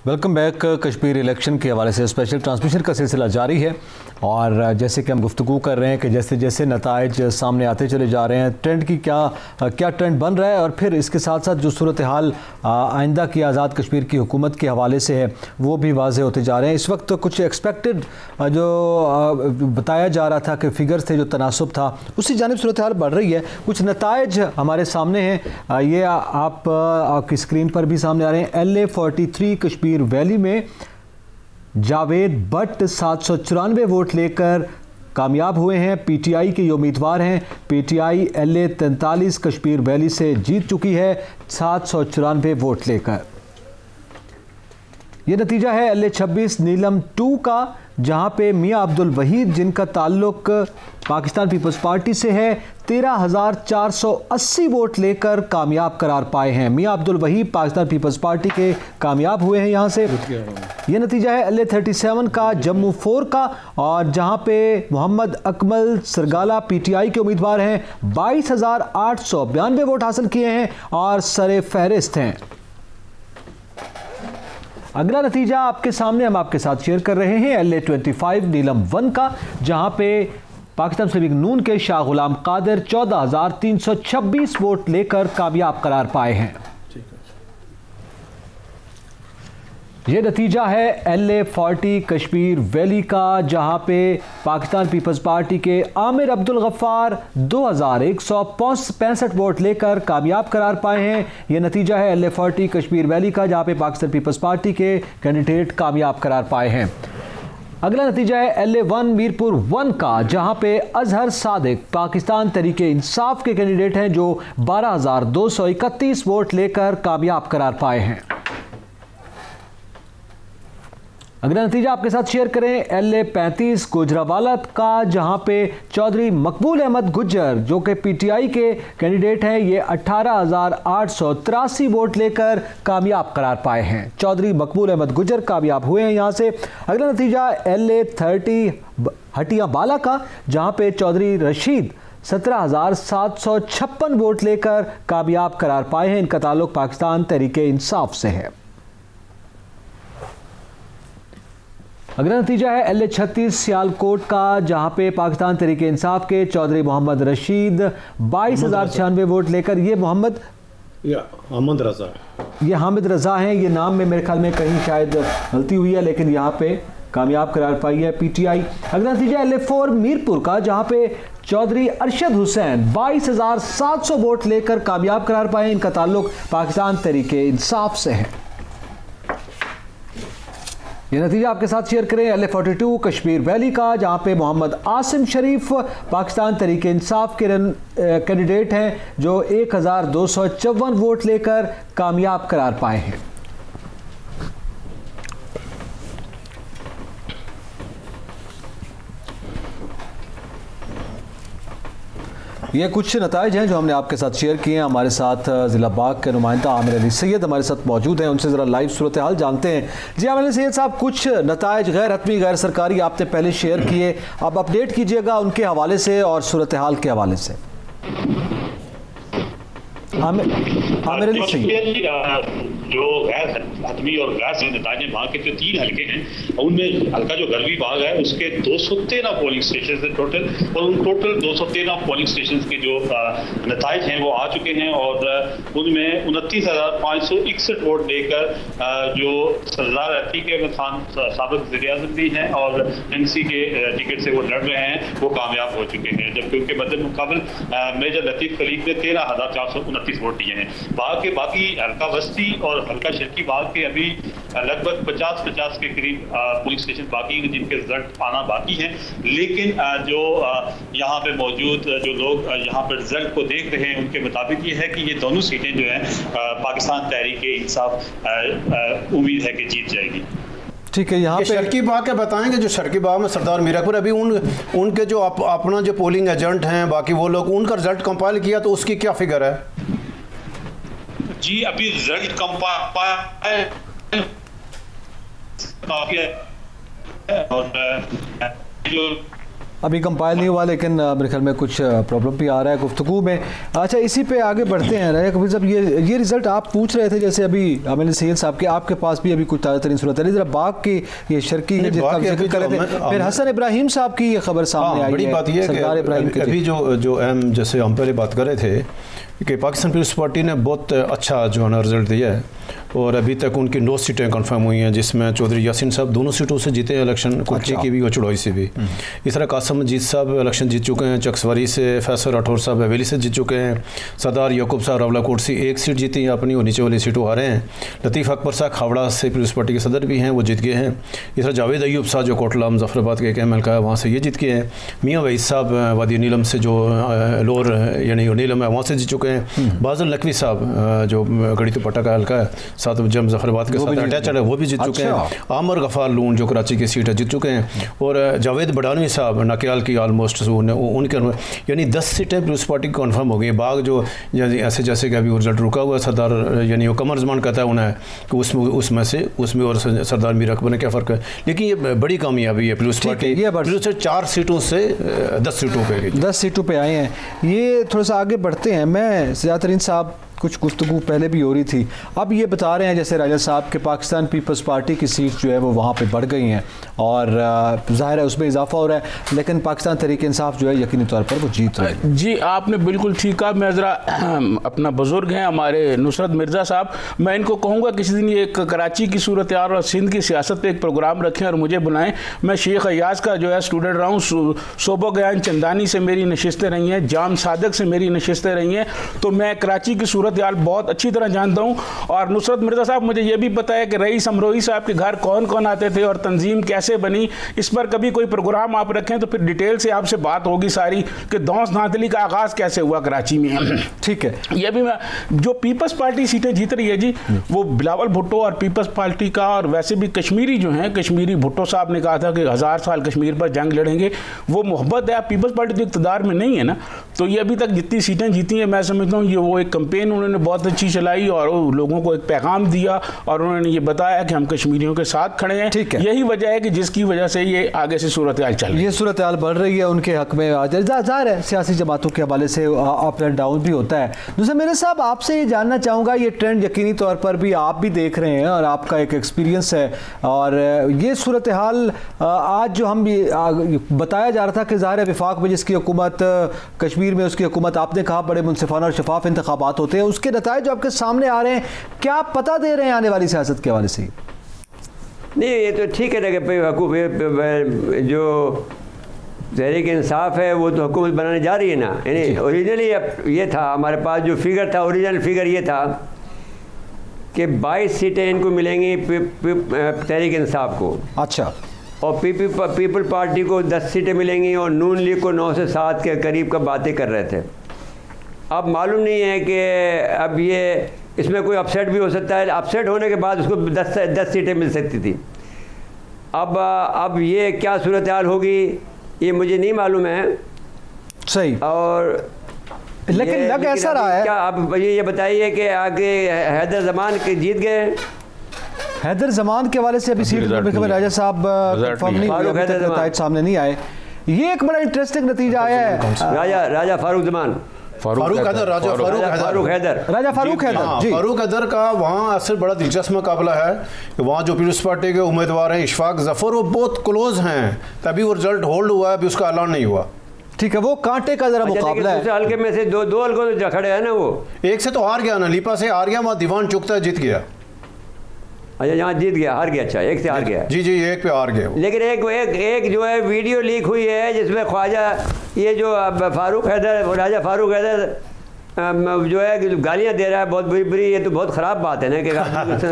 Welcome back. Kashmir election के हवाले से स्पेशल ट्रांसमिशन का सिलसिला जारी है और जैसे कि हम गुफ्तगू कर रहे हैं कि जैसे जैसे नताइज सामने आते चले जा रहे हैं, ट्रेंड की क्या ट्रेंड बन रहा है और फिर इसके साथ साथ जो सूरत हाल आइंदा की आज़ाद कश्मीर की हुकूमत के हवाले से है वो भी वाज़े होते जा रहे हैं। इस वक्त तो कुछ एक्सपेक्टेड जो बताया जा रहा था कि फिगर्स थे, जो तनासब था, उसी जानिब सूरत हाल बढ़ रही है। कुछ नताइज हमारे सामने हैं, ये आपकी स्क्रीन पर भी सामने आ रहे हैं। LA43 कश्मीर वैली में जावेद भट्ट 794 वोट लेकर कामयाब हुए हैं। PTI के ये उम्मीदवार हैं। PTI LA43 कश्मीर वैली से जीत चुकी है 794 वोट लेकर। ये नतीजा है LA26 नीलम 2 का, जहां पे मियां अब्दुल वहीद, जिनका ताल्लुक पाकिस्तान पीपल्स पार्टी से है, 13,480 वोट लेकर कामयाब करार पाए हैं। मियां अब्दुल वहीद पाकिस्तान पीपल्स पार्टी के कामयाब हुए हैं यहां से। ये नतीजा है LA37 का जम्मू 4 का, और जहां पे मोहम्मद अकमल सरगाला PTI के उम्मीदवार हैं, 22,892 वोट हासिल किए हैं और सरे फहरिस्त हैं। अगला नतीजा आपके सामने हम आपके साथ शेयर कर रहे हैं LA25 नीलम 1 का, जहां पे पाकिस्तान मुस्लिम नून के शाह गुलाम कादिर 14,326 वोट लेकर कामयाब करार पाए हैं। ये नतीजा है LA40 कश्मीर वैली का, जहां पे पाकिस्तान पीपल्स पार्टी के आमिर अब्दुल गफ्फार 2,165 वोट लेकर कामयाब करार पाए हैं। ये नतीजा है LA40 कश्मीर वैली का, जहां पे पाकिस्तान पीपल्स पार्टी के कैंडिडेट कामयाब करार पाए हैं। अगला नतीजा है LA1 मीरपुर 1 का, जहां पे अजहर सादिक पाकिस्तान तरीके इंसाफ के कैंडिडेट हैं, जो 12,231 वोट लेकर कामयाब करार पाए हैं। अगला नतीजा आपके साथ शेयर करें LA35 गुजरावाला का, जहां पे चौधरी मकबूल अहमद गुज्जर, जो कि PTI के कैंडिडेट हैं, ये 18,883 वोट लेकर कामयाब करार पाए हैं। चौधरी मकबूल अहमद गुज्जर कामयाब हुए हैं यहां से। अगला नतीजा LA30 हटिया बाला का, जहां पे चौधरी रशीद 17,756 वोट लेकर कामयाब करार पाए हैं। इनका ताल्लुक पाकिस्तान तहरीके इंसाफ से है। अगला नतीजा है LA36 सियालकोट का, जहां पे पाकिस्तान तहरीके इंसाफ के चौधरी मोहम्मद रशीद 22,096 वोट लेकर, ये हामिद रजा हैं, ये नाम में मेरे ख्याल में कहीं शायद गलती हुई है, लेकिन यहाँ पे कामयाब करार पाई है PTI। अगला नतीजा LA4 मीरपुर का, जहां पे चौधरी अरशद हुसैन 22,700 वोट लेकर कामयाब करार पाए। इनका ताल्लुक पाकिस्तान तहरीके इंसाफ से है। ये नतीजा आपके साथ शेयर करें LA42 कश्मीर वैली का, जहां पे मोहम्मद आसिम शरीफ पाकिस्तान तहरीके इंसाफ के कैंडिडेट हैं, जो 1,254 वोट लेकर कामयाब करार पाए हैं। ये कुछ नताइज हैं जो हमने आपके साथ शेयर किए हैं। हमारे साथ ज़िला बाग के नुमाइंदा आमिर अली सैयद हमारे साथ मौजूद हैं, उनसे ज़रा लाइव सूरत हाल जानते हैं। जी आमिर अली सैयद साहब, कुछ नताइज गैर हतमी गैर सरकारी आपने पहले शेयर किए, अब अपडेट कीजिएगा उनके हवाले से और सूरत हाल के हवाले से। आमिर अली सैयद, जो गैर हतमी और गैर नताइज वहाँ के जो 3 हल्के हैं, उनमें हल्का जो गरवी बाग है उसके 213 पोलिंग स्टेशन है टोटल, और उन टोटल 213 पोलिंग स्टेशन के जो नताइज हैं वो आ चुके हैं, और उनमें 29,561 वोट देकर जो सरदार अतीक अहमद खान साबिक वज़ीर-ए-आज़म भी हैं और NC के टिकट से वो लड़ रहे हैं, वो कामयाब हो चुके हैं, जबकि उनके मद्दे मुकाबल मेजर लतीफ़ खलीक ने 13,429 वोट दिए हैं। बाग के बाकी हल्का बस्ती और हल्का शर्की बाग के अभी लगभग 50 के करीब पुलिंग स्टेशन बाकी हैं जिनके रिजल्ट आना बाकी हैं, लेकिन जो यहाँ पे मौजूद जो लोग यहाँ पर रिजल्ट को देख रहे हैं, उनके मुताबिक ये है कि ये दोनों सीटें जो हैं पाकिस्तान तहरीके इंसाफ उम्मीद है कि जीत जाएगी। ठीक है, यहाँ पे शर्की बाग के बताएंगे, जो शर्की बाग में सरदार मीरापुर, अभी उनके जो अपना जो पोलिंग एजेंट हैं बाकी वो लोग, उनका रिजल्ट कंपाइल किया तो उसकी क्या फिगर है? जी अभी रिजल्ट कंपाइल और जो अभी कंपाइल नहीं हुआ, लेकिन मेरे ख्याल में कुछ प्रॉब्लम भी आ रहा है गुफ्तगू में। अच्छा, इसी पे आगे बढ़ते हैं। राजा कबीर साहब, ये रिज़ल्ट आप पूछ रहे थे, जैसे अभी एमएलए सैयद साहब के आपके पास भी अभी कुछ ताज़ा तरीन सूरत है, ज़रा बाग की ये शर्की है जिसका जिक्र कर रहे थे, फिर हसन इब्राहिम साहब की ये खबर सामने आई है। बड़ी बात ये है कि अभी जो अहम, जैसे हम पहले बात कर रहे थे कि पाकिस्तान पीपल्स पार्टी ने बहुत अच्छा जो है ना रिज़ल्ट दिया है, और अभी तक उनकी 9 सीटें कंफर्म हुई हैं, जिसमें चौधरी यासीन साहब दोनों सीटों से जीते हैं इलेक्शन, कोटली की भी और चढ़ोई से भी। इस तरह कासम मजीद साहब इलेक्शन जीत चुके हैं, चकसवारी से फैसल राठौर साहब हवेली से जीत चुके हैं, सरदार याकूब साहब रावलाकोट से 1 सीट जीती हैं अपनी, और नीचे वाली सीटों हारे हैं। लतीफ़ अकबर साहब खावड़ा से पीपल्स पार्टी के सदर भी हैं, वो जीत गए हैं। इस तरह जावेद अयूब साहब जो कोटला मुजफ्फराबाद के एक एम एल का है, वहाँ से ये जीत गए हैं। मियाँ वहीद साहब वादी नीलम से जो लोअर यानी नीलम है, वहाँ से जीत चुके हैं। बाज़ल नकवी साहब जो गढ़ी दुपट्टा का हल्का है, साथ मुजफ्फराबाद के साथ अटैचड है, वो भी जीत चुके हैं। आमर गफ़ार लून जो कराची की सीट है जीत चुके हैं, और जावेद बडानवी साहब नाकियाल की ऑलमोस्ट उनके यानी 10 सीटें पीपल्स पार्टी की कन्फर्म हो गई। बाग जो ऐसे जैसे कि अभी रिजल्ट रुका हुआ है, सरदार यानी वो कमर जमान कहता है उन्हें कि उसमें और सरदार मीर अकबर ने क्या फ़र्क है, लेकिन ये बड़ी कामयाबी है पीपल्स पार्टी, पीपल्स से 4 सीटों से 10 सीटों पे 10 सीटों पे आए हैं। ये थोड़ा सा आगे बढ़ते हैं। मैं सैयद तरीन साहब कुछ गुफ्तगू पहले भी हो रही थी, अब ये बता रहे हैं जैसे राजा साहब के पाकिस्तान पीपल्स पार्टी की सीट जो है वो वहाँ पे बढ़ गई हैं, और ज़ाहिर है उसमें इजाफा हो रहा है, लेकिन पाकिस्तान तहरीक इंसाफ जो है यकीनी तौर पर वो जीत रही है। जी, आपने बिल्कुल ठीक कहा। मैं ज़रा अपना बुज़ुर्ग हैं हमारे नुसरत मिर्ज़ा साहब, मैं इनको कहूँगा किसी दिन ये एक कराची की सूरत हाल और सिंध की सियासत पर एक प्रोग्राम रखें और मुझे बुलाएँ। मैं शेख अयाज़ का जो है स्टूडेंट रहा हूँ, सोबो गयान चंदानी से मेरी नशिस्तें रही हैं, जाम सादक से मेरी नशिस्तें रही हैं, तो मैं कराची की सूरत हाल बहुत अच्छी तरह जानता हूं। और नुसरत मिर्ज़ा साहब, मुझे यह भी पता है कि रईस अमरोही साहब के घर कौन कौन आते थे और तंजीम कैसे बनी। इस पर कभी कोई प्रोग्राम आप रखें तो फिर डिटेल से आपसे बात होगी सारी कि दौस धांधली का आगाज़ कैसे हुआ कराची में। ठीक है, यह भी मैं जो पीपल्स पार्टी सीटें जीत रही है जी, वो बिलावल भुट्टो और पीपल्स पार्टी का, और वैसे भी कश्मीरी जो हैं, कश्मीरी भुट्टो साहब ने कहा था कि 1000 साल कश्मीर पर जंग लड़ेंगे, वो मोहब्बत है। पीपल्स पार्टी तो इक़्तिदार में नहीं है ना, तो ये अभी तक जितनी सीटें जीती हैं मैं समझता हूँ ये वो एक कंपेन उन्होंने बहुत अच्छी चलाई और लोगों को एक पैगाम दिया, और उन्होंने ये बताया कि हम कश्मीरियों के साथ खड़े हैं। ठीक है, यही वजह है कि जिसकी वजह से ये आगे से सूरत हाल चल रही है। ये सूरत हाल बढ़ रही है उनके हक में। ज़ाहिर है सियासी जमातों के हवाले से अप एंड डाउन भी होता है। दूसरा मेरे साहब, आपसे ये जानना चाहूँगा, ये ट्रेंड यकीनी तौर पर भी आप भी देख रहे हैं और आपका एक एक्सपीरियंस है, और ये सूरत हाल आज जो हम बताया जा रहा था कि ज़ाहिर है विफाक में जिसकी हुकूमत, कश्मीर में उसकी हुकूमत, आपने कहा बड़े मुनसिफाना और शफाफ इंतखाबात होते हैं, उसके नताइज जो आपके सामने आ रहे हैं, क्या पता दे रहे हैं आने वाली सियासत के हवाले से? नहीं, ये तो ठीक है ना कि जो तहरीक इंसाफ है वो तो हुकूमत बनाने जा रही है ना। यानी ओरिजिनली ये था, हमारे पास जो फिगर था, ओरिजिनल फिगर ये था कि 22 सीटें इनको मिलेंगी तहरीक इंसाफ को। अच्छा। और पीपल पार्टी को 10 सीटें मिलेंगी, और नून लीग को 9 से 7 के करीब का बातें कर रहे थे। अब मालूम नहीं है कि अब ये इसमें कोई अपसेट भी हो सकता है, अपसेट होने के बाद उसको 10 सीटें मिल सकती थी। अब ये क्या सूरत हाल होगी ये मुझे नहीं मालूम है। सही। और लेकिन लग ऐसा रहा है, क्या आप ये बताइए कि आगे हैदर जमान के जीत गए? हैदर जमान के हवाले से अभी सीट राजा साहब कंफर्म नहीं हुए, सामने नहीं आए। ये एक बड़ा इंटरेस्टिंग नतीजा आया है। राजा फारूक जमान, फारूक हैदर का वहाँ असर बड़ा दिलचस्प मुकाबला है कि वहाँ जो पीपल्स पार्टी के उम्मीदवार हैं इशफाक जफर, वो बहुत क्लोज हैं, तभी वो रिजल्ट होल्ड हुआ है, अभी उसका ऐलान नहीं हुआ। ठीक है, वो कांटे का जरा मुकाबला है। हल्के में से दो हल्कों तो खड़े हैं ना, वो एक से तो हार गया ना, लीपा से हार गया, वहाँ दीवान चुकता जीत गया। अच्छा, यहाँ जीत गया, हार गया। अच्छा, एक से हार गया। जी, एक पे हार गया। लेकिन एक जो है वीडियो लीक हुई है जिसमें ख्वाजा ये जो फारूक हैदर, राजा फारूक हैदर जो है गालियाँ दे रहा है बहुत बुरी। ये तो बहुत ख़राब बात है ना कि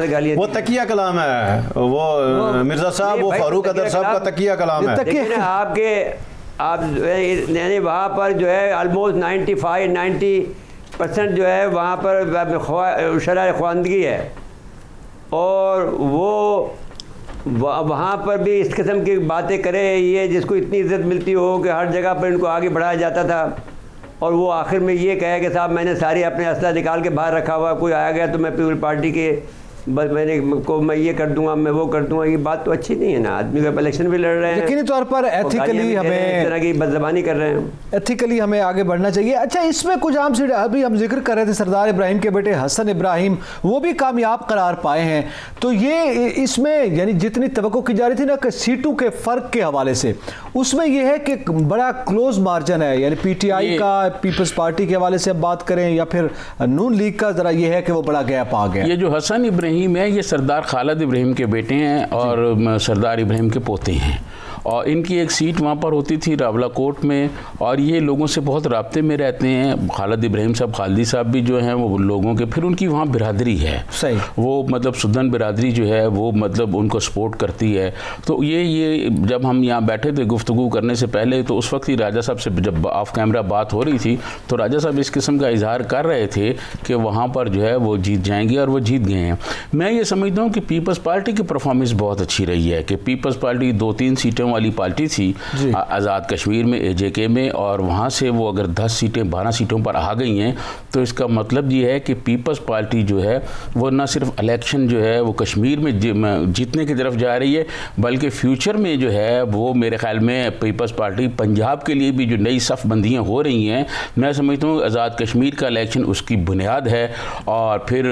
गालियाँ। वो तकिया कलाम है, वो मिर्ज़ा साहब, वो फारूक हैदर साहब का तकिया कलाम है। लेकिन आप यानी वहाँ पर जो है ऑलमोस्ट 95-90% जो है वहाँ पर शरह ख़वानदगी है, और वो वहाँ पर भी इस किस्म की बातें करे, ये जिसको इतनी इज्जत मिलती हो कि हर जगह पर इनको आगे बढ़ाया जाता था, और वो आखिर में ये कहे कि साहब मैंने सारी अपने असला निकाल के बाहर रखा हुआ, कोई आया गया तो मैं पीपल पार्टी के मैं ये कर दूंगा, मैं वो कर दूंगा, ये बात तो अच्छी नहीं है ना। आदमी का इलेक्शन भी लड़ रहे हैं, यकीनी तौर पर एथिकली हमें इस तरह की बदज़बानी कर रहे हैं, एथिकली हमें आगे बढ़ना चाहिए। अच्छा, इसमें कुछ आम से अभी हम जिक्र कर रहे थे सरदार इब्राहिम के बेटे हसन इब्राहिम, वो भी कामयाब करार पाए हैं। तो ये इसमें यानी जितनी तवक्को की जा रही थी ना कि सीटों के फ़र्क के हवाले से, उसमें यह है कि बड़ा क्लोज मार्जिन है, यानी पीटीआई का पीपल्स पार्टी के हवाले से अब बात करें या फिर नून लीग का, ज़रा यह है कि वो बड़ा गैप आ गया। ये जो हसन इब्राहिम है ये सरदार खालिद इब्राहिम के बेटे हैं और सरदार इब्राहिम के पोते हैं, और इनकी एक सीट वहाँ पर होती थी रावलाकोट में, और ये लोगों से बहुत राब्ते में रहते हैं। खालिद इब्राहिम साहब, खालिदी साहब भी जो हैं वो लोगों के, फिर उनकी वहाँ बिरादरी है, सही, वो मतलब सुदन बिरादरी जो है वो मतलब उनको सपोर्ट करती है। तो ये जब हम यहाँ बैठे थे गुफ्तगू करने से पहले, तो उस वक्त ही राजा साहब से जब ऑफ कैमरा बात हो रही थी, तो राजा साहब इस किस्म का इजहार कर रहे थे कि वहाँ पर जो है वो जीत जाएंगे, और वो जीत गए हैं। मैं ये समझता हूँ कि पीपल्स पार्टी की परफॉर्मेंस बहुत अच्छी रही है, कि पीपल्स पार्टी 2-3 सीटों वाली पार्टी थी आज़ाद कश्मीर में, एजेके में, और वहाँ से वो अगर 10 सीटें 12 सीटों पर आ गई हैं, तो इसका मतलब ये है कि पीपल्स पार्टी जो है वो न सिर्फ इलेक्शन जो है वो कश्मीर में जीतने की तरफ जा रही है, बल्कि फ्यूचर में जो है वो मेरे ख्याल में पीपल्स पार्टी पंजाब के लिए भी जो नई सफ़बंदियाँ हो रही हैं, मैं समझता हूँ आज़ाद कश्मीर का इलेक्शन उसकी बुनियाद है। और फिर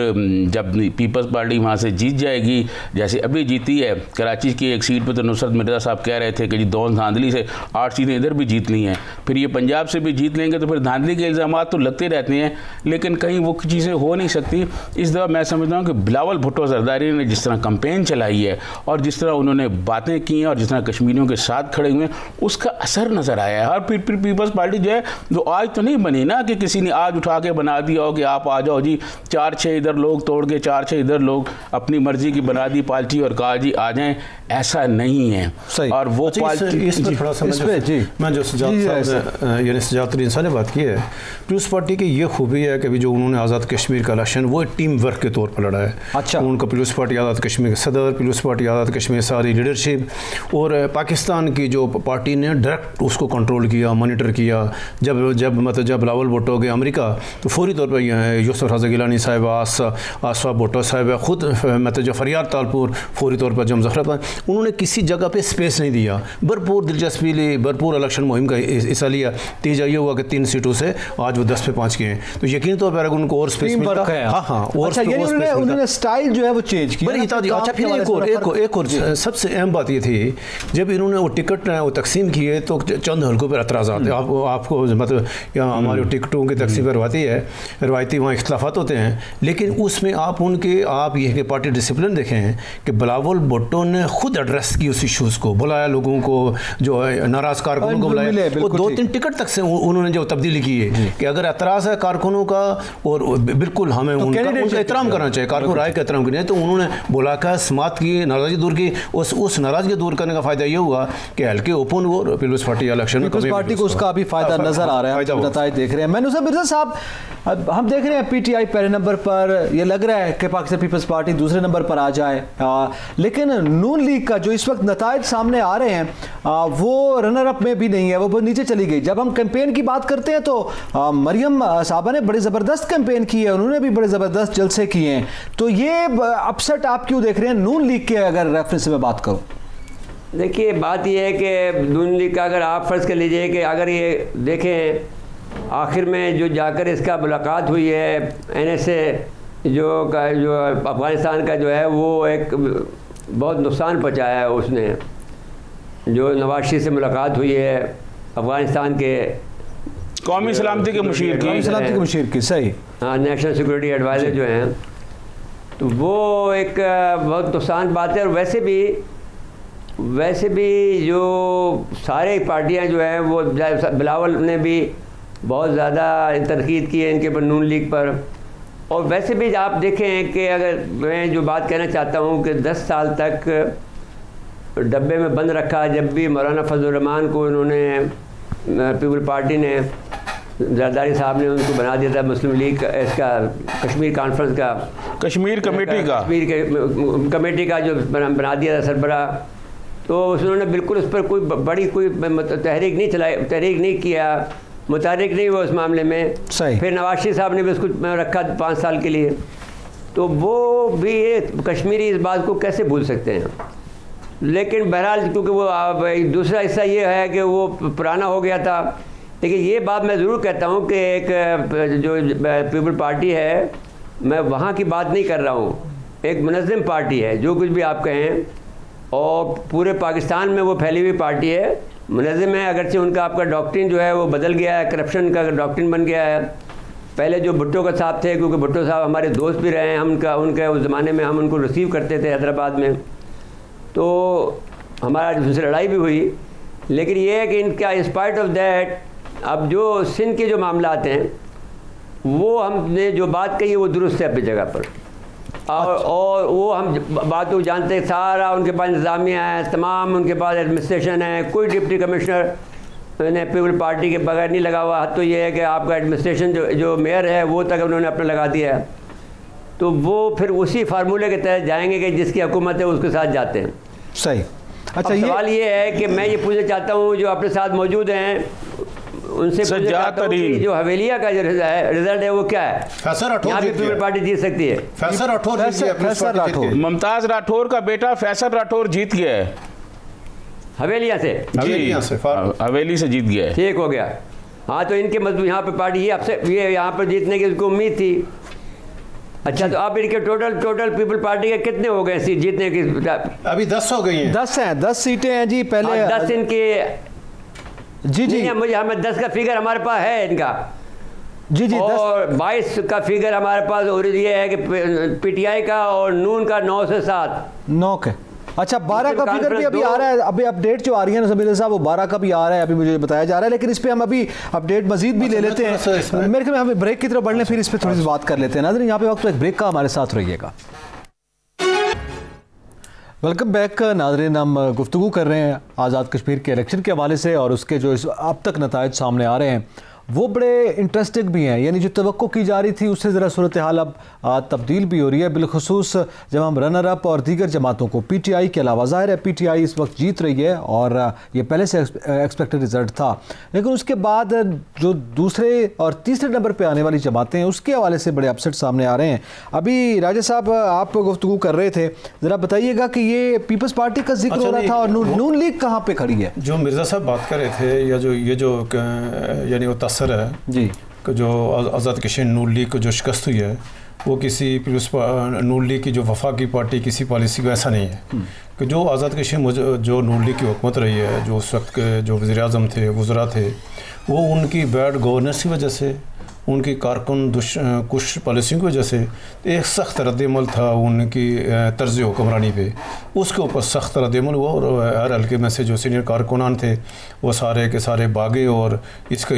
जब पीपल्स पार्टी वहाँ से जीत जाएगी, जैसे अभी जीती है कराची की एक सीट पर, तो नुसरत मिर्ज़ा साहब कह रहे थे कि जी दोन धांधली से 8 सीटें इधर भी जीत ली हैं, फिर ये पंजाब से भी जीत लेंगे, तो फिर धांधली के इल्ज़ाम तो लगते रहते हैं, लेकिन कहीं वो चीज़ें हो नहीं सकती। इस दफ़ा मैं समझता हूँ कि बिलावल भुट्टो जरदारी ने जिस तरह कैंपेन चलाई है और जिस तरह उन्होंने बातें की हैं और जिस तरह कश्मीरियों के साथ खड़े हुए हैं, उसका असर नज़र आया है। और फिर पीपल्स पार्टी जो है जो आज तो नहीं बनी ना कि किसी ने आज उठा के बना दिया हो कि आप आ जाओ जी, 4-6 इधर लोग तोड़ के 4-6 इधर लोग अपनी मर्जी की बना दी पार्टी और कहा जी आ जाएं, ऐसा नहीं है। और वो पार्टी इस पर थोड़ा सा मैं जो सजातुद्दीन साहब ने बात की है, पीपल्स पार्टी की ये खूबी है कि जो उन्होंने आज़ाद कश्मीर का इलेक्शन वो टीम वर्क के तौर पर लड़ा है। अच्छा, उनका पीपल्स पार्टी आज़ाद कश्मीर के सदर, पीपल्स पार्टी आज़ाद कश्मीर सारी लीडरशिप, और पाकिस्तान की जो पार्टी ने डायरेक्ट उसको कंट्रोल किया, मॉनिटर किया। जब बिलावल भुट्टो गए अमेरिका, तो फौरी तौर पर यूसुफ रज़ा गिलानी साहब, आसफा भुट्टो साहब, खुद जो फरियाद तालपुर, फौरी तौर पर जो मुज़फ़्फ़राबाद, उन्होंने किसी जगह पे स्पेस नहीं दिया, भरपूर दिलचस्पी ली, भरपूर इलेक्शन मुहिम का हिस्सा लिया। तीजा ये हुआ कि 3 सीटों से आज वो 10 पे 5 किए हैं, तो यकीनी तौर पर अगर उनको और स्पेस मिलता है। हाँ, और उन्होंने स्टाइल जो है वो चेंज किया। अच्छा, फिर एक और सबसे अहम बात ये थी, जब इन्होंने वो टिकट वो तकसीम किए तो चंद हल्कों पर एतराज़ात है। आपको मतलब यहाँ हमारे टिकटों की तकसीम पर रवायती वहाँ इख्तलाफात होते हैं, लेकिन उसमें आप ये पार्टी डिसिप्लिन देखें कि बिलावल भुट्टो ने खुद एड्रेस की उस इशूज़ को, बुलाया लोगों को, जो है नाराज़ कारकुनों को बुलाया, वो 2-3 टिकट तक से उन्होंने जो तब्दीली की है कि अगर एतराज़ है कारकुनों का, और बिल्कुल हमें उनका एहतराम करना चाहिए, कारकुन राय का एहतराम करना है, तो उन्होंने बुलाकर समात की, नाराज़गी दूर की। उस नाराज़गी दूर करने का फ़ायदा ये हुआ कि हल्के ओपन वो पीपल्स पार्टी इलेक्शन में, पीपल्स पार्टी को उसका अभी फ़ायदा नज़र आ रहा है, नताइज देख रहे हैं। मैनूसा मिर्ज़ा साहब, हम देख रहे हैं पीटीआई पहले नंबर पर, ये लग रहा है कि पाकिस्तान पीपल्स पार्टी दूसरे नंबर पर आ जाए, लेकिन नून लीग का जो इस वक्त नताइज सामने आ रहे हैं वो रनर अप में भी नहीं है, वो बहुत नीचे चली गई। जब हम कैंपेन की बात करते हैं तो मरियम साहबा ने बड़ी ज़बरदस्त कैंपेन की है, उन्होंने भी बड़े ज़बरदस्त जलसे किए हैं, तो ये अपसेट आप क्यों देख रहे हैं नून लीग के अगर रेफरेंस में बात करूँ? देखिए, बात यह है कि नून लीग का अगर आप फ़र्ज़ कर लीजिए कि अगर ये देखें आखिर में जो जाकर इसका मुलाकात हुई है NSA जो अफ़गानिस्तान का जो है वो एक बहुत नुकसान पहुँचाया है उसने, जो नवाज शरीफ से मुलाकात हुई है अफ़गानिस्तान के कौमी सलामती के मुशीर की, सही, हाँ, नेशनल सिक्योरिटी एडवाइज़र जो हैं, तो वो एक बहुत नुकसान बात है। और वैसे भी जो सारे पार्टियां जो हैं वो, बिलावल ने भी बहुत ज़्यादा तनकीद की है इनके पर, नून लीग पर। और वैसे भी आप देखें कि अगर मैं जो बात कहना चाहता हूँ कि 10 साल तक डब्बे में बंद रखा, जब भी मौलाना फजल रहमान को उन्होंने पीपल पार्टी ने, जरदारी साहब ने उनको बना दिया था मुस्लिम लीग का, इसका कश्मीर कॉन्फ्रेंस का, कश्मीर कमेटी का जो बना दिया था सरबरा, तो उन्होंने बिल्कुल उस पर कोई बड़ी कोई तहरीक नहीं किया, मुतारिक नहीं हुआ उस मामले में। सही। फिर नवाज शरीफ साहब ने भी उसको रखा 5 साल के लिए, तो वो भी कश्मीरी इस बात को कैसे भूल सकते हैं। लेकिन बहरहाल क्योंकि वो दूसरा हिस्सा ये है कि वो पुराना हो गया था। लेकिन ये बात मैं ज़रूर कहता हूँ कि एक जो पीपल पार्टी है, मैं वहाँ की बात नहीं कर रहा हूँ, एक मुनज़्ज़म पार्टी है, जो कुछ भी आप कहें, और पूरे पाकिस्तान में वो फैली हुई पार्टी है, मुनज़्ज़म है। अगरचे उनका आपका डॉक्ट्रिन जो है वो बदल गया है, करप्शन का डॉक्ट्रिन बन गया है। पहले जो भुट्टो का साहब थे, क्योंकि भुट्टो साहब हमारे दोस्त भी रहे हैं, हम उनके उस ज़माने में हम उनको रिसीव करते थे हैदराबाद में, तो हमारा उनसे लड़ाई भी हुई। लेकिन ये है कि इनका इंस्पाइट ऑफ दैट अब जो सिंध के जो मामला आते हैं, वो हमने जो बात कही है वो दुरुस्त है अपनी जगह पर। और वो हम बात को जानते हैं, सारा उनके पास इंतज़ामिया है, तमाम उनके पास एडमिनिस्ट्रेशन है, कोई डिप्टी कमिश्नर ने पीपल पार्टी के बगैर नहीं लगा हुआ। तो ये है कि आपका एडमिनिस्ट्रेशन जो मेयर है वो तक उन्होंने अपना लगा दिया है। तो वो फिर उसी फार्मूले के तहत जाएंगे कि जिसकी हुकूमत है उसके साथ जाते हैं। सही। अच्छा, सवाल ये है कि मैं ये पूछना चाहता हूँ जो अपने साथ मौजूद हैं उनसे पूछना चाहता हूँ कि जो हवेलिया का जो रिजल्ट है वो क्या है? यहाँ भी पीपल पार्टी जीत सकती है। फैसल राठौर, मुमताज राठौर का बेटा फैसल राठौर जीत गया है हवेलिया से। हवेली से जीत गया है, ठीक हो गया। हाँ, तो इनके मजबूत यहाँ पे पार्टी ये यहाँ पर जीतने की उसको उम्मीद थी। अच्छा, तो अब इनके टोटल पीपल पार्टी के कितने हो गए सीट जीतने की? अभी 10 हो गई हैं। 10 हैं, 10 सीटें हैं जी। पहले 10 इनके जी मुझे हमें 10 का फिगर हमारे पास है इनका जी। और 22 का फिगर हमारे पास और ये है कि पीटीआई का और नून का 9 से 7 9 के। अच्छा, 12 का फिगर भी अभी आ रहा है। अभी अपडेट जो आ रही है ना समीर साहब, वो 12 का भी आ रहा है, अभी मुझे बताया जा रहा है। लेकिन इस पे हम अभी अपडेट मजीद भी ले लेते हैं। मेरे ख्याल में हमें ब्रेक की तरफ बढ़ने, फिर इस पे थोड़ी सी बात कर लेते हैं। नाज़रीन, यहाँ पे वक्त एक ब्रेक का, हमारे साथ रहिएगा। वेलकम बैक नाज़रीन, हम गुफ्तगू कर रहे हैं आज़ाद कश्मीर के इलेक्शन के हवाले से, और उसके जो अब तक नताइज सामने आ रहे हैं वो बड़े इंटरेस्टिंग भी हैं। यानी जो तवक्को की जा रही थी उससे ज़रा सूरत हाल अब तब्दील भी हो रही है, बिलखुसूस जब हम रनर अप और दीगर जमातों को, पीटीआई के अलावा, ज़ाहिर है पीटीआई इस वक्त जीत रही है और ये पहले से एक्सपेक्टेड रिज़ल्ट था। लेकिन उसके बाद जो दूसरे और तीसरे नंबर पर आने वाली जमातें हैं उसके हवाले से बड़े अपसेट सामने आ रहे हैं। अभी राजा साहब आप गुफ्तगू कर रहे थे, ज़रा बताइएगा कि ये पीपल्स पार्टी का जिक्र हो रहा था और नून लीग कहाँ पर खड़ी है? जो मिर्ज़ा साहब बात कर रहे थे, या जो ये जो यानी वो तसर है जी कि जो आज़ाद कश्मीर नून लीग को जो शिकस्त हुई है, वो किसी नून लीग की जो वफाकी पार्टी किसी पॉलिसी को ऐसा नहीं है कि जो आज़ाद कश्मीर जो नून लीग की हुकूमत रही है, जो उस वक्त के जो वज़ीर-ए-आज़म थे, वज़रा थे, वो उनकी बैड गवर्नेंस की वजह से, उनकी कारकुन कुछ पॉलिसियों की वजह से एक सख्त रद्द-ए-अमल था उनकी तर्ज़ हुक्मरानी पे, उसके ऊपर सख्त रद्द-ए-अमल हुआ और हर हल्के में से जो सीनियर कारकुनान थे वो सारे के सारे भागे। और इसके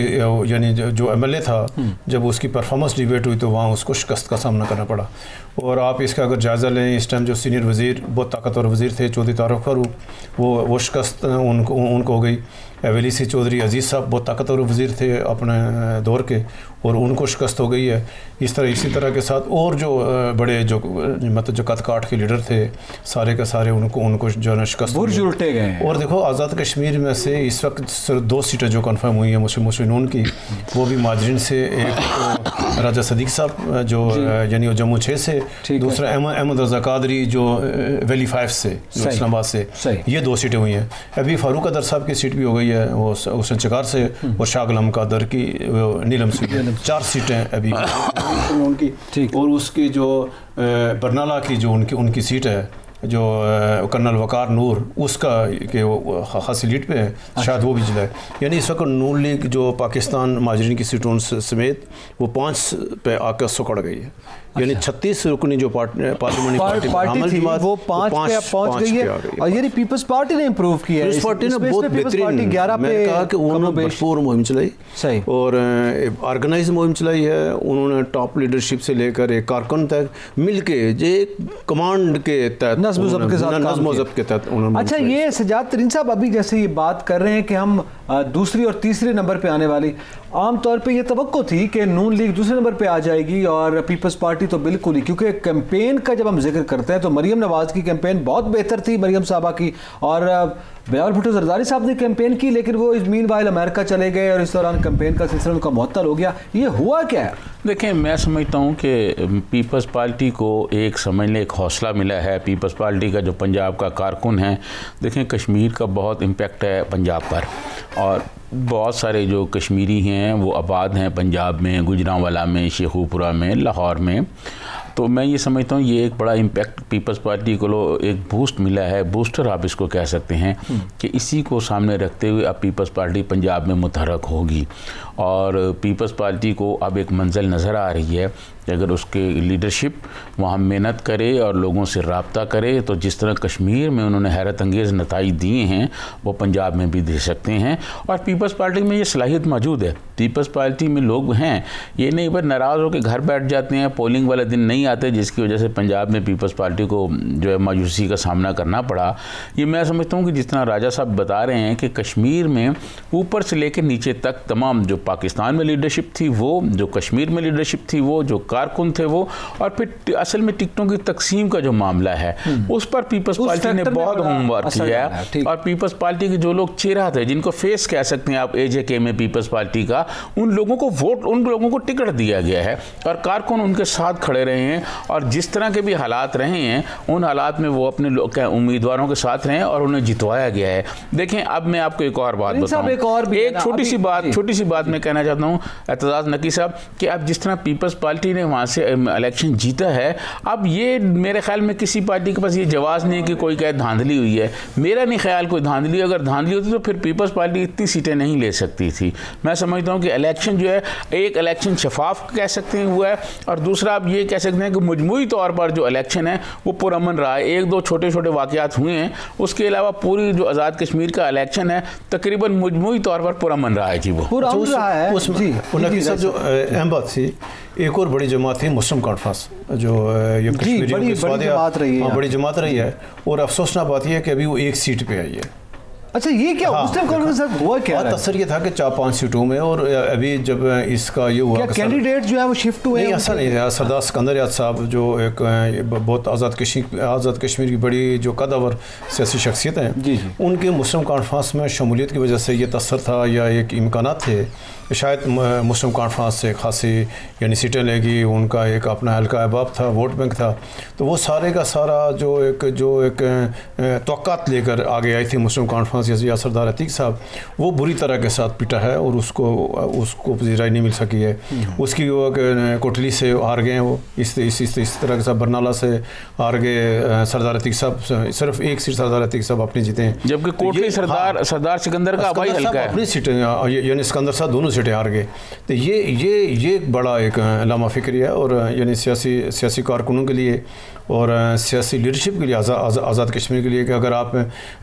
यानी जो एमएलए था, जब उसकी परफॉर्मेंस डिबेट हुई तो वहाँ उसको शिकस्त का सामना करना पड़ा। और आप इसका अगर जायज़ा लें, इस टाइम जो सीनियर वज़ीर, बहुत ताकतवर वज़ीर थे, चौधरी तारुफ फारूक, वो शिकस्त उनको हो गई। हवेली से चौधरी अजीज़ साहब बहुत ताकतवर वज़ीर थे अपने दौर के, और उनको शिकस्त हो गई है। इसी तरह के साथ और जो बड़े जो मतलब जो कद काट के लीडर थे, सारे के सारे उनको जो है शिकस्त उल्टे गए। और देखो, आज़ाद कश्मीर में से इस वक्त सिर्फ 2 सीटें जो कन्फर्म हुई हैं मुस्लिम नून की, वो भी माजरीन से, एक तो राजा सदीक साहब जो यानी जम्मू 6 से, दूसरा अहमद रज़ा कादरी जो वैली 5 से, इस्लामाबाद से, ये 2 सीटें हुई हैं। अभी फारूक अदर साहब की सीट भी हो गई है, वो हुसैन चकार से, और शाह गुलाम कादर की नीलम से, 4 सीटें अभी उनकी। और उसकी जो बरनाला की जो उनकी सीट है, जो कर्नल वकार नूर, उसका के वो खासी लीड पे है, शायद वो भी जिला है। यानी इस वक्त नून लीग जो पाकिस्तान माजरीन की सीटों समेत वो 5 पे आकर सुकड़ गई है। यानी 36 रुकनी जो पार्लियामेंटी पार्टी थी वो 5 पे पहुंच गई है। और ये पीपल्स पार्टी ने इंप्रूव किया है। पीपल्स पार्टी ने बहुत बेहतरीन 11 पे कहा कि उन्होंने भरपूर मुहिम चलाई, सही, और ऑर्गेनाइज मुहिम चलाई है। उन्होंने टॉप लीडरशिप से लेकर एक कारकुन तक मिलके जो कमांड के तहत नज़्म के तहत उन्होंने। अच्छा, ये सजाद तरीन साहब अभी जैसे ये बात कर रहे हैं कि हम दूसरी और तीसरे नंबर पे आने वाली, आम तौर पे ये तवक्को थी कि नून लीग दूसरे नंबर पे आ जाएगी और पीपल्स पार्टी तो बिल्कुल ही, क्योंकि कैंपेन का जब हम जिक्र करते हैं तो मरीम नवाज़ की कैंपेन बहुत बेहतर थी, मरीम साहबा की, और बिलावल भुट्टो जरदारी साहब ने कैंपेन की, लेकिन वो मीनवाइल अमेरिका चले गए और इस दौरान कैंपेन का सिलसिला उनका मुअत्तल हो गया। ये हुआ क्या है? देखें, मैं समझता हूँ कि पीपल्स पार्टी को एक समझने एक हौसला मिला है। पीपल्स पार्टी का जो पंजाब का कारकुन है, देखें कश्मीर का बहुत इम्पेक्ट है पंजाब पर, और बहुत सारे जो कश्मीरी हैं वो आबाद हैं पंजाब में, गुजरांवाला में, शेखुपुरा में, लाहौर में। तो मैं ये समझता हूँ ये एक बड़ा इम्पैक्ट पीपल्स पार्टी को एक बूस्ट मिला है, बूस्टर आप इसको कह सकते हैं, कि इसी को सामने रखते हुए अब पीपल्स पार्टी पंजाब में मुतहरक होगी। और पीपल्स पार्टी को अब एक मंजिल नज़र आ रही है कि अगर उसके लीडरशिप वहाँ मेहनत करे और लोगों से रब्ता करे तो जिस तरह कश्मीर में उन्होंने हैरत अंगेज़ नताइज दिए हैं वो पंजाब में भी दे सकते हैं। और पीपल्स पार्टी में ये सलाहियत मौजूद है। पीपल्स पार्टी में लोग हैं, ये नहीं पर नाराज़ होकर घर बैठ जाते हैं, पोलिंग वाले दिन नहीं आते, जिसकी वजह से पंजाब में पीपल्स पार्टी को जो है मायूसी का सामना करना पड़ा। ये मैं समझता हूँ कि जिस तरह राजा साहब बता रहे हैं कि कश्मीर में ऊपर से लेकर नीचे तक तमाम जो पाकिस्तान में लीडरशिप थी वो, जो कश्मीर में लीडरशिप थी वो, जो कारकुन थे वो, और फिर असल में टिकटों की तकसीम का जो मामला है उस पर पीपल्स पार्टी ने बहुत होमवर्क किया है। और पीपल्स पार्टी के जो लोग चेहरा थे, जिनको फेस कह सकते हैं आप AJK में पीपल्स पार्टी का, उन लोगों को वोट, उन लोगों को टिकट दिया गया है और कारकुन उनके साथ खड़े रहे हैं। और जिस तरह के भी हालात रहे हैं उन हालात में वो अपने उम्मीदवारों के साथ रहे और उन्हें जितवाया गया है। देखें, अब मैं आपको एक और बात बताऊं, एक छोटी सी बात मैं कहना चाहता हूं एतजाज़ नकी साहब, कि अब जिस तरह पीपल्स पार्टी ने वहां से इलेक्शन जीता है, अब ये मेरे ख्याल में किसी पार्टी के पास ये जवाब नहीं है कि कोई कहे धांधली हुई है। मेरा नहीं ख्याल कोई धांधली, अगर धांधली होती तो फिर पीपल्स पार्टी इतनी सीटें नहीं ले सकती थी। मैं समझता हूं कि इलेक्शन जो है, एक इलेक्शन शफाफ कह सकते हैं हुआ है, और दूसरा आप ये कह सकते हैं कि मजमूई तौर पर जो इलेक्शन है वो पुरअमन रहा है। एक दो छोटे छोटे वाक़यात हुए हैं, उसके अलावा पूरी जो आज़ाद कश्मीर का इलेक्शन है तकरीबन मजमूई तौर पर पुरअमन रहा है। जी, वो पुरअमन रहा है। उसमें जो अहम बात थी, एक और बड़ी जमात थी मुस्लिम कॉन्फ्रेंस, जो ये बड़ी जमात रही है। और अफसोसनाक बात यह है कि अभी वो एक सीट पे आई है। अच्छा, ये क्या मुस्लिम कॉन्फ्रेंस हुआ क्या? असर ये था कि 4-5 सीटों में, और अभी जब इसका ये हुआ कैंडिडेट जो है वो शिफ्ट हुए, नहीं ऐसा नहीं था। सरदार सिकंदर याद साहब जो एक बहुत आज़ाद कश्मीर की बड़ी जो कदावर सियासी शख्सियत हैं, उनके मुस्लिम कॉन्फ्रेंस में शमूलियत की वजह से ये तसर था या एक इम्कानात थे शायद मुस्लिम कॉन्फ्रेंस से खासी यानी सीटें लेगी, उनका एक अपना हल्का अहबाब था, वोट बैंक था। तो वो सारे का सारा जो एक तवक्कात लेकर आगे आई थी मुस्लिम कॉन्फ्रेंस या सरदार अतीक साहब, वो बुरी तरह के साथ पिटा है और उसको वज़ीराई नहीं मिल सकी है। उसकी वो कोटली से हार गए हैं, वो इस तरह के साथ बरनाला से हार गए सरदार अतीक साहब, सिर्फ एक सीट सरदार अतीक साहब अपनी जीते हैं, जबकि कोटली सरदार सिकंदर का अपनी सीटें यानी सिकंदर साहब दोनों सीटें हार गए। तो ये एक बड़ा एक लामा फिक्री है, और यानी सियासी कारकुनों के लिए और सियासी लीडरशिप के लिए आज़ाद कश्मीर के लिए कि अगर आप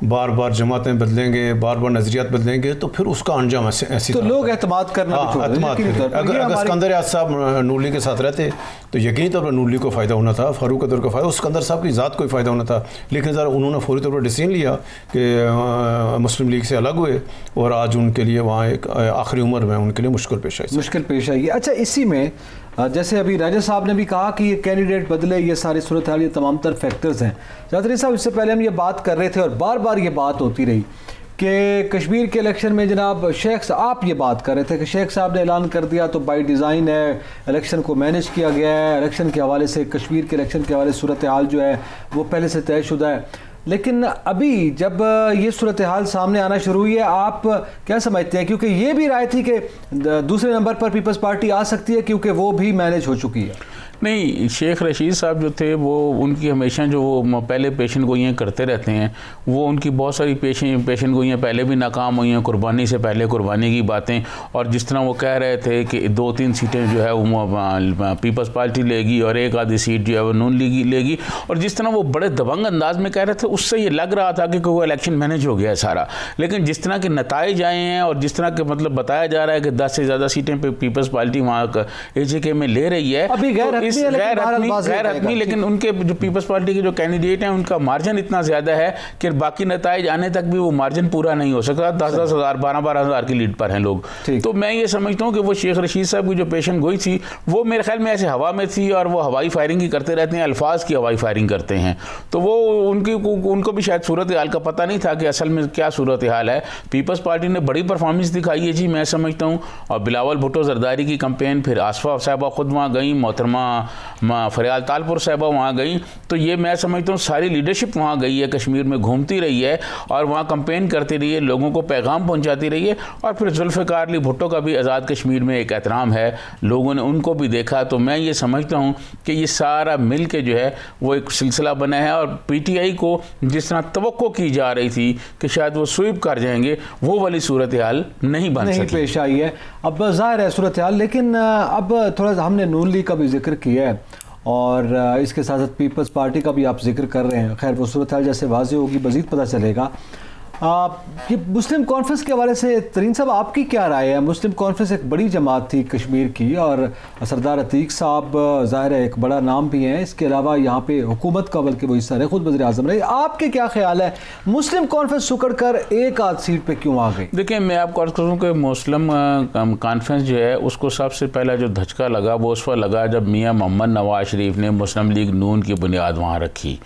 बार बार जमातें बदलेंगे, बार बार नज़रियात बदलेंगे तो फिर उसका अंजाम ऐसी तो लोग एतमाद करना अगर सिकंदर याद साहब नून लीग के साथ रहते तो यकीनी तौर पर नून लीग को फ़ायदा होना था, फारूक अदर का फ़ायदा, सिकंदर साहब की ज़ात को ही फ़ायदा होना था। लेकिन ज़रा उन्होंने फौरी तौर पर डिसीजन लिया कि मुस्लिम लीग से अलग हुए, और आज उनके लिए वहाँ एक आखिरी उम्र में उनके लिए मुश्किल पेश आई। अच्छा, इसी में जैसे अभी राजा साहब ने भी कहा कि ये कैंडिडेट बदले, ये सारी सूरत हाल, ये तमाम तर फैक्टर्स हैं। जादरी साहब, इससे पहले हम ये बात कर रहे थे और बार बार ये बात होती रही कि कश्मीर के इलेक्शन में जनाब शेख, आप ये बात कर रहे थे कि शेख साहब ने ऐलान कर दिया तो बाई डिज़ाइन है, इलेक्शन को मैनेज किया गया है, इलेक्शन के हवाले से, कश्मीर के इलेक्शन के हवाले से सूरत हाल जो है वो पहले से तयशुदा है। लेकिन अभी जब ये सूरत हाल सामने आना शुरू हुई है, आप क्या समझते हैं? क्योंकि ये भी राय थी कि दूसरे नंबर पर पीपल्स पार्टी आ सकती है क्योंकि वो भी मैनेज हो चुकी है। नहीं, शेख रशीद साहब जो थे वो, उनकी हमेशा जो वो पहले पेशन गोइयाँ करते रहते हैं, वो उनकी बहुत सारी पेशन गोइयाँ पहले भी नाकाम हुई हैं, कुर्बानी से पहले कुर्बानी की बातें। और जिस तरह वो कह रहे थे कि 2-3 सीटें जो है वो पीपल्स पार्टी लेगी और एक आधी सीट जो है वो नून लीग लेगी, और जिस तरह वो बड़े दबंग अंदाज में कह रहे थे, उससे ये लग रहा था कि वो इलेक्शन मैनेज हो गया है सारा। लेकिन जिस तरह के नताइज आए हैं और जिस तरह के मतलब बताया जा रहा है कि 10 से ज़्यादा सीटें पीपल्स पार्टी वहाँ AJK में ले रही है, अभी गैर इस गैर हतमी, लेकिन उनके जो पीपल्स पार्टी के जो कैंडिडेट हैं उनका मार्जिन इतना ज़्यादा है कि बाकी नताइज आने तक भी वो मार्जिन पूरा नहीं हो सकता। 10-10 हज़ार 12-12 हज़ार की लीड पर हैं लोग। तो मैं ये समझता हूँ कि वो शेख रशीद साहब की जो पेशन गोई थी वो मेरे ख्याल में ऐसे हवा में थी, और वो हवाई फायरिंग ही करते रहते हैं, अल्फाज की हवाई फायरिंग करते हैं। तो वो उनको भी शायद सूरत हाल का पता नहीं था कि असल में क्या सूरत हाल है। पीपल्स पार्टी ने बड़ी परफॉर्मेंस दिखाई है जी, मैं समझता हूँ। और बिलावल भुट्टो जरदारी की कैंपेन, फिर आसफा साहबा खुद वहाँ गई, मोहतरमा फरियाल तालपुर साहबा वहाँ गई। तो ये मैं समझता हूँ सारी लीडरशिप वहाँ गई है, कश्मीर में घूमती रही है और वहाँ कैंपेन करती रही है, लोगों को पैगाम पहुँचाती रही है। और फिर जुल्फ़िकार अली भुट्टो का भी आज़ाद कश्मीर में एक एहतराम है, लोगों ने उनको भी देखा। तो मैं ये समझता हूँ कि ये सारा मिल के जो है वो एक सिलसिला बना है। और PTI को जिस तरह तवक्को की जा रही थी कि शायद वो स्वीप कर जाएंगे, वो वाली सूरत हाल नहीं पेश आई है। अब ज़ाहिर है सूरत हाल, लेकिन अब थोड़ा सा हमने नून लीग का भी जिक्र किया है और इसके साथ साथ पीपल्स पार्टी का भी आप जिक्र कर रहे हैं। खैर वो सूरत हाल जैसे वाज़ेह होगी मज़ीद पता चलेगा। ये मुस्लिम कॉन्फ्रेंस के हवाले से तरीन साहब आपकी क्या राय है? मुस्लिम कॉन्फ्रेंस एक बड़ी जमात थी कश्मीर की और सरदार अतीक साहब ज़ाहिर है एक बड़ा नाम भी हैं, इसके अलावा यहाँ पे हुकूमत का बल्कि वो हिस्सा रहे, खुद वज़ीर आज़म रहे। आपके क्या ख्याल है मुस्लिम कॉन्फ्रेंस सुकड़ कर एक आध सीट पे क्यों आ गई? देखिए, मैं आपको अर्ज़ करूँ कि मुस्लिम कॉन्फ्रेंस जो है उसको सबसे पहला जो धचका लगा वो उस पर लगा जब मियाँ मोहम्मद नवाज शरीफ ने मुस्लिम लीग नून की बुनियाद वहाँ रखी।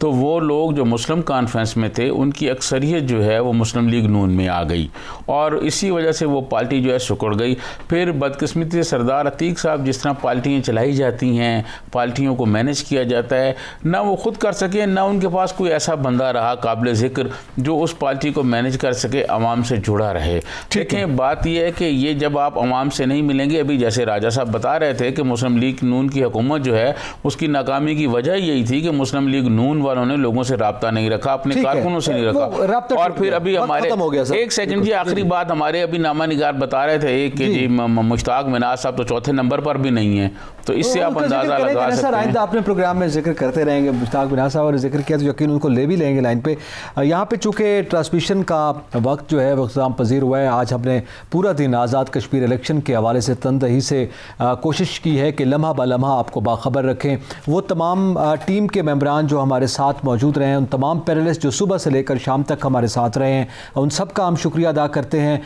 तो वो लोग जो मुस्लिम कॉन्फ्रेंस में थे उनकी अक्सरियत जो है वो मुस्लिम लीग नून में आ गई और इसी वजह से वो पार्टी जो है सिकुड़ गई। फिर बदकिस्मती से सरदार अतीक साहब जिस तरह पार्टियाँ चलाई जाती हैं, पार्टियों को मैनेज किया जाता है, ना वो खुद कर सके ना उनके पास कोई ऐसा बंदा रहा काबिल ज़िक्र जो उस पार्टी को मैनेज कर सके, अवाम से जुड़ा रहे। देखें, बात यह है कि ये जब आप अवाम से नहीं मिलेंगे, अभी जैसे राजा साहब बता रहे थे कि मुस्लिम लीग नून की हुकूमत जो है उसकी नाकामी की वजह यही थी कि मुस्लिम लीग नून वालों ने लोगों से राब्ता नहीं रखा, अपने कारकुनों से नहीं रखा। और फिर अभी हमारे एक सेकंड जी आखिरी बात, हमारे अभी नामा निगार बता रहे थे कि जी मुश्ताक मिनाज साहब तो चौथे नंबर पर भी नहीं है, तो इससे आप अंदाजा लगा सकते हैं। आपने प्रोग्राम में जिक्र करते रहेंगे, मुश्ताक मिनाज साहब ने जिक्र किया तो यकीन उनको ले भी लेंगे लाइन पे। यहाँ पे चूँकि ट्रांसमिशन का वक्त जो है वो इख्तिताम पजीर हुआ है, आज हमने पूरा दिन आज़ाद कश्मीर इलेक्शन के हवाले से तनदही से कोशिश की है कि लम्हा ब लम्हा आपको बाखबर रखें। वो तमाम टीम के मेंबरान जो हमारे साथ मौजूद रहे हैं, उन तमाम पैनलिस्ट जो सुबह से लेकर शाम तक हमारे साथ रहे हैं, उन सब का हम शुक्रिया अदा करते हैं।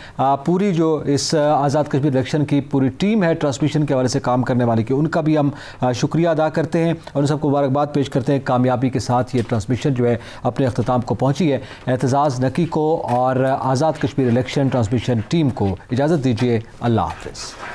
पूरी जो इस आज़ाद कश्मीर इलेक्शन की पूरी टीम है ट्रांसमिशन के हवाले से काम करने वाली की, उनका भी हम शुक्रिया अदा करते हैं और उन सबको मुबारकबाद पेश करते हैं। कामयाबी के साथ ये ट्रांसमिशन जो है अपने अख्ताम को पहुँची है। एतजाज़ नकी को और Azad Kashmir election transmission team को इजाज़त दीजिए। अल्लाह हाफ़िज़।